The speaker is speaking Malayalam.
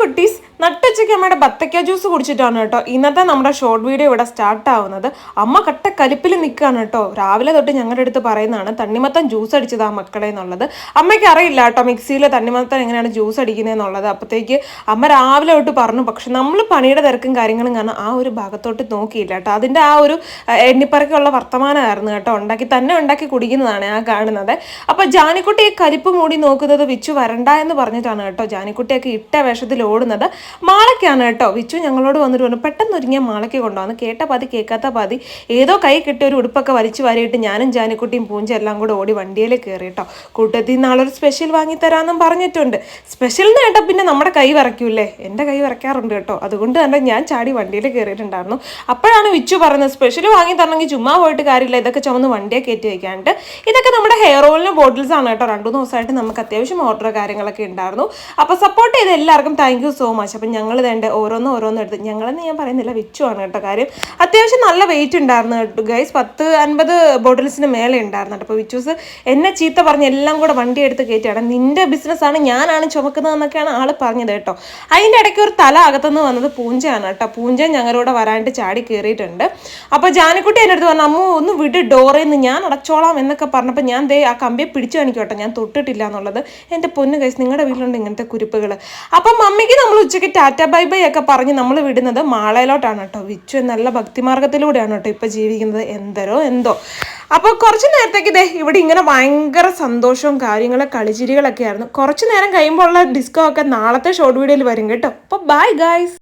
കുട്ടീസ് നട്ടുച്ചയ്ക്ക് അമ്മയുടെ ബത്തക്ക ജ്യൂസ് കുടിച്ചിട്ടാണ് കേട്ടോ ഇന്നത്തെ നമ്മുടെ ഷോർട്ട് വീഡിയോ ഇവിടെ സ്റ്റാർട്ട് ആവുന്നത്. അമ്മ കട്ട കലിപ്പിൽ നിൽക്കുകയാണ് കേട്ടോ. രാവിലെ തൊട്ട് ഞങ്ങളുടെ അടുത്ത് പറയുന്നതാണ് തണ്ണിമത്തൻ ജ്യൂസ് അടിച്ചതാ മക്കളെ എന്നുള്ളത്. അമ്മയ്ക്ക് അറിയില്ല കേട്ടോ മിക്സിയിൽ തണ്ണിമത്തൻ എങ്ങനെയാണ് ജ്യൂസ് അടിക്കുന്നതെന്നുള്ളത്. അപ്പോഴത്തേക്ക് അമ്മ രാവിലെ തൊട്ട് പറഞ്ഞു. പക്ഷെ നമ്മൾ പണിയുടെ തിരക്കും കാര്യങ്ങളും കാരണം ആ ഒരു ഭാഗത്തോട്ട് നോക്കിയില്ല കേട്ടോ. അതിൻ്റെ ആ ഒരു എണ്ണിപ്പറക്കുള്ള വർത്തമാനമായിരുന്നു കേട്ടോ. ഉണ്ടാക്കി കുടിക്കുന്നതാണ് ആ കാണുന്നത്. അപ്പോൾ ജാനിക്കുട്ടി ഈ കലിപ്പ് മൂടി നോക്കുന്നത് വിച്ചു വരണ്ട എന്ന് പറഞ്ഞിട്ടാണ് കേട്ടോ ജാനിക്കുട്ടിയൊക്കെ ഇട്ട വേഷത്തിൽ ഓടുന്നത്. മാളയ്ക്കാണ് കേട്ടോ. വിച്ചു ഞങ്ങളോട് വന്നിട്ട് പറഞ്ഞു പെട്ടെന്ന് ഒരുങ്ങിയ മാളയ്ക്ക് കൊണ്ടുവന്ന് കേട്ട പാതി കേൾക്കാത്ത പാതി ഏതോ കൈ കിട്ടിയ ഒരു ഉടുപ്പൊക്കെ വലിച്ചു വാരിയിട്ട് ഞാനും ജാനിക്കുട്ടിയും പൂഞ്ച എല്ലാം കൂടെ ഓടി വണ്ടിയിൽ കയറി കേട്ടോ. കൂട്ടത്തിൽ നാളൊരു സ്പെഷ്യൽ വാങ്ങി തരാമെന്നും പറഞ്ഞിട്ടുണ്ട്. സ്പെഷ്യൽ എന്ന് കേട്ടോ പിന്നെ നമ്മുടെ കൈ വിറയ്ക്കൂല്ലേ. എൻ്റെ കൈ വിറയ്ക്കാറുണ്ട് കേട്ടോ. അതുകൊണ്ട് തന്നെ ഞാൻ ചാടി വണ്ടിയിൽ കയറിയിട്ടുണ്ടായിരുന്നു. അപ്പോഴാണ് വിച്ചു പറയുന്നത് സ്പെഷ്യൽ വാങ്ങി തരണമെങ്കിൽ ചുമ്മാ പോയിട്ട് കാര്യമില്ല, ഇതൊക്കെ ചുമന്ന് വണ്ടിയെ കയറ്റി വയ്ക്കാണ്ട്. ഇതൊക്കെ നമ്മുടെ ഹെയർ ഓയിലിന് ബോട്ടിൽസ് ആണ് കേട്ടോ. 2-3 ദിവസമായിട്ട് നമുക്ക് അത്യാവശ്യം ഓർഡർ കാര്യങ്ങളൊക്കെ ഉണ്ടായിരുന്നു. അപ്പോൾ സപ്പോർട്ട് ചെയ്ത് എല്ലാവർക്കും താങ്ക് യു സോ മച്ച്. അപ്പം ഞങ്ങൾ വേണ്ട ഓരോന്നും എടുത്ത് ഞങ്ങളെന്ന് ഞാൻ പറയുന്നില്ല വിച്ചുവാണ് കേട്ടോ. കാര്യം അത്യാവശ്യം നല്ല വെയിറ്റ് ഉണ്ടായിരുന്നു കേട്ടോ ഗൈസ്. 10-50 ബോട്ടിൽസിന് മേലെ ഉണ്ടായിരുന്നു കേട്ടോ. അപ്പോൾ വിച്ചൂസ് എന്നെ ചീത്ത പറഞ്ഞ് എല്ലാം കൂടെ വണ്ടി എടുത്ത് കയറ്റിയാണ്. നിന്റെ ബിസിനസ്സാണ്, ഞാനാണ് ചുമക്കുന്നതെന്നൊക്കെയാണ് ആൾ പറഞ്ഞത് കേട്ടോ. അതിൻ്റെ ഇടയ്ക്ക് ഒരു തല അകത്തുനിന്ന് വന്നത് പൂഞ്ചയാണ് കേട്ടോ. പൂഞ്ച ഞങ്ങളോട് വരാണ്ട് ചാടി കയറിയിട്ടുണ്ട്. അപ്പോൾ ജാനിക്കുട്ടി എൻ്റെ അടുത്ത് പറഞ്ഞു അമ്മ ഒന്ന് വിട് ഡോറേന്ന്, ഞാൻ അടച്ചോളാം എന്നൊക്കെ പറഞ്ഞപ്പോൾ ഞാൻ ദേ ആ കമ്പിയെ പിടിച്ചു കാണിക്കും കേട്ടോ. ഞാൻ തൊട്ടിട്ടില്ല എന്നുള്ളത്. എൻ്റെ പൊന്നു ഗൈസ്, നിങ്ങളുടെ വീട്ടിലുണ്ട് ഇങ്ങനത്തെ കുരിപ്പുകൾ. അപ്പം മമ്മിക്ക് നമ്മൾ ഉച്ചയ്ക്ക് ടാറ്റ ബൈ ബൈ ഒക്കെ പറഞ്ഞ് നമ്മൾ വിടുന്നത് മാളയിലോട്ടാണ് കേട്ടോ. വിച്ചു നല്ല ഭക്തിമാർഗത്തിലൂടെയാണ് കേട്ടോ ഇപ്പം ജീവിക്കുന്നത്. എന്തോ അപ്പോൾ കുറച്ച് നേരത്തേക്ക് ഇതേ ഇവിടെ ഇങ്ങനെ ഭയങ്കര സന്തോഷവും കാര്യങ്ങളും കളിച്ചിരികളൊക്കെ ആയിരുന്നു. കുറച്ച് നേരം കഴിയുമ്പോൾ ഉള്ള ഡിസ്കോ ഒക്കെ നാളത്തെ ഷോർട്ട് വീഡിയോയിൽ വരും കേട്ടോ. അപ്പോൾ ബൈ ഗൈസ്.